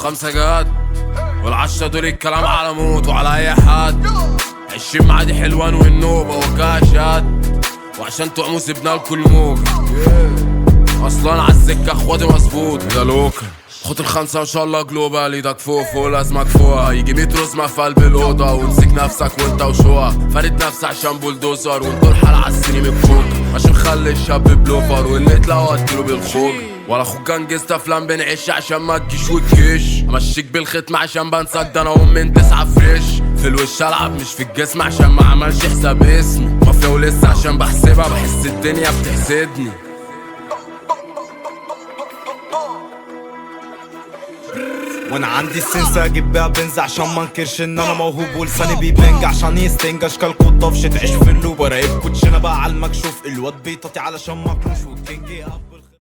5 جد والعشرة دول الكلام على موت وعلى اي حد. 20 معادي حلوان والنوبة وكاشات، وعشان طعمو سيبنا لكل موجة. اصلا عالسكة اخواتي مظبوط يا لوكا. خد ال5 ان شاء الله جلوبال، ايدك فوق فوق لازمك فوقها. يجي 100 رزمة في قلب الأوضة وامسك نفسك وانت وشوها. فارد نفسي عشان بولدوزر وانتو الحال عالسيني مكفوك. ماشي مخلي الشاب بلوفر واللي تلاقوا اديله بالخوج. ولا اخوك جنجزت افلام بنعيش عشان ما تجيش وتكش. امشيك بالختم عشان بنساك ده انا ومن 9 فريش. في الوش العب مش في الجسم عشان ما عملش حساب اسمي. مافيا ولسه عشان بحسبها بحس الدنيا بتحسدني. وانا عندي السنس اجيب بيها بنز عشان ما انكرش ان انا موهوب ولساني بيبنج عشان يستنج اشكال طفش تعيش في اللوب. وراقب كوتش انا بقى على المكشوف الواد بيطاطي علشان مكروش والكينج